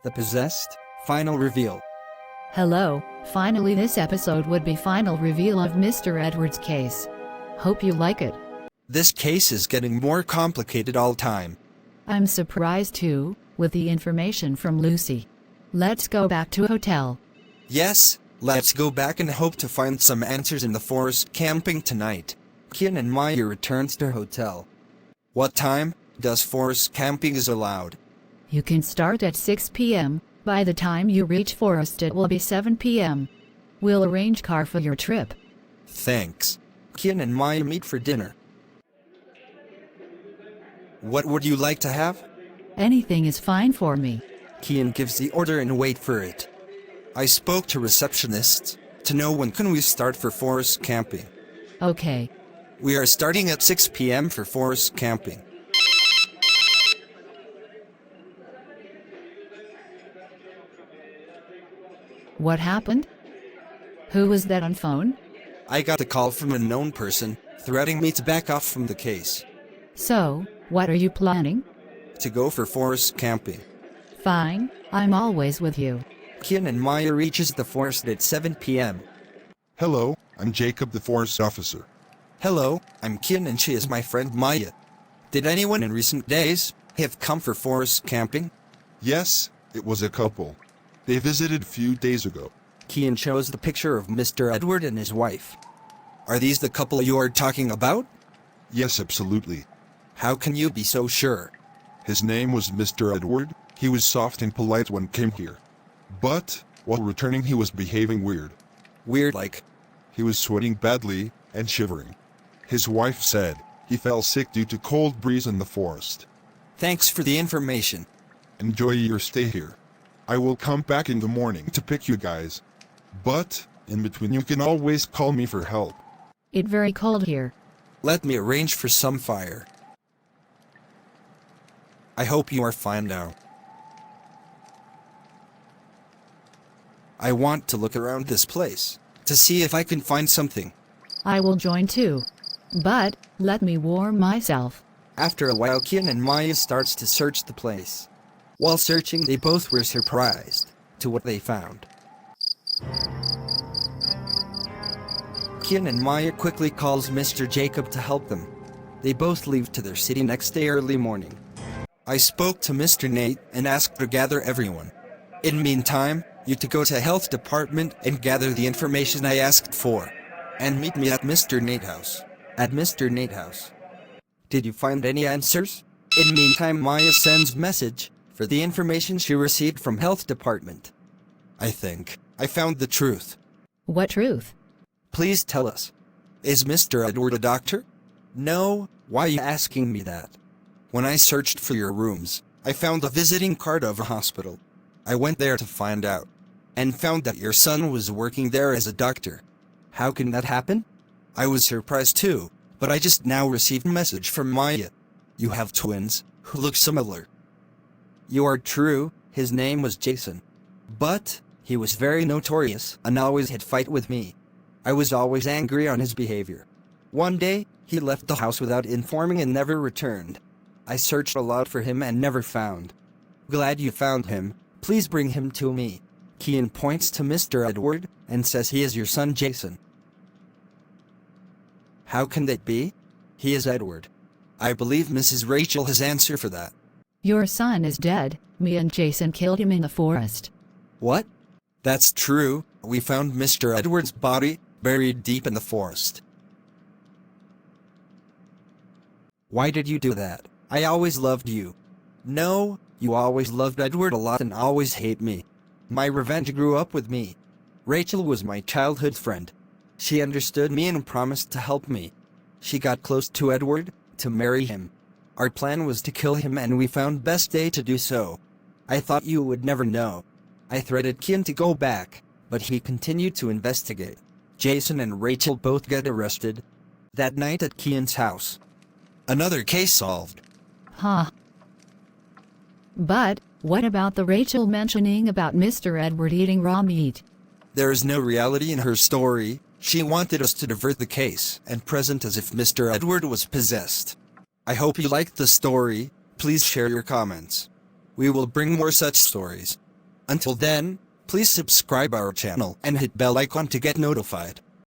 The Possessed, Final Reveal. Hello, finally this episode would be final reveal of Mr. Edward's case. Hope you like it. This case is getting more complicated all time. I'm surprised too, with the information from Lucy. Let's go back to hotel. Yes, let's go back and hope to find some answers in the forest camping tonight. Kian and Maya returns to hotel. What time does forest camping is allowed? You can start at 6 p.m. By the time you reach forest it will be 7 p.m. We'll arrange car for your trip. Thanks. Kian and Maya meet for dinner. What would you like to have? Anything is fine for me. Kian gives the order and wait for it. I spoke to receptionists to know when can we start for forest camping. Okay. We are starting at 6 p.m. for forest camping. What happened? Who was that on phone? I got a call from a known person, threatening me to back off from the case. So, what are you planning? To go for forest camping. Fine, I'm always with you. Kian and Maya reaches the forest at 7 p.m. Hello, I'm Jacob the forest officer. Hello, I'm Kian and she is my friend Maya. Did anyone in recent days have come for forest camping? Yes, it was a couple. They visited a few days ago. Kian shows the picture of Mr. Edward and his wife. Are these the couple you are talking about? Yes, absolutely. How can you be so sure? His name was Mr. Edward. He was soft and polite when came here. But, while returning he was behaving weird. Weird like? He was sweating badly and shivering. His wife said he fell sick due to cold breeze in the forest. Thanks for the information. Enjoy your stay here. I will come back in the morning to pick you guys. But, in between you can always call me for help. It's very cold here. Let me arrange for some fire. I hope you are fine now. I want to look around this place, to see if I can find something. I will join too. But, let me warm myself. After a while Kian and Maya starts to search the place. While searching they both were surprised to what they found. Kian and Maya quickly calls Mr. Jacob to help them. They both leave to their city next day early morning. I spoke to Mr. Nate and asked to gather everyone. In meantime, you to go to health department and gather the information I asked for. And meet me at Mr. Nate house. At Mr. Nate house. Did you find any answers? In meantime Maya sends message for the information she received from health department. I think I found the truth. What truth? Please tell us. Is Mr. Edward a doctor? No, why are you asking me that? When I searched for your rooms, I found a visiting card of a hospital. I went there to find out, and found that your son was working there as a doctor. How can that happen? I was surprised too, but I just now received a message from Maya. You have twins, who look similar. You are true, his name was Jason. But, he was very notorious and always had fight with me. I was always angry on his behavior. One day, he left the house without informing and never returned. I searched a lot for him and never found. Glad you found him, please bring him to me. Kian points to Mr. Edward and says he is your son Jason. How can that be? He is Edward. I believe Mrs. Rachel has answer for that. Your son is dead. Me and Jason killed him in the forest. What? That's true. We found Mr. Edward's body buried deep in the forest. Why did you do that? I always loved you. No, you always loved Edward a lot and always hate me. My revenge grew up with me. Rachel was my childhood friend. She understood me and promised to help me. She got close to Edward, to marry him. Our plan was to kill him and we found best day to do so. I thought you would never know. I threatened Kian to go back, but he continued to investigate. Jason and Rachel both get arrested. That night at Kian's house. Another case solved. Huh. But, what about the Rachel mentioning about Mr. Edward eating raw meat? There is no reality in her story. She wanted us to divert the case and present as if Mr. Edward was possessed. I hope you liked the story. Please share your comments. We will bring more such stories. Until then, please subscribe our channel and hit bell icon to get notified.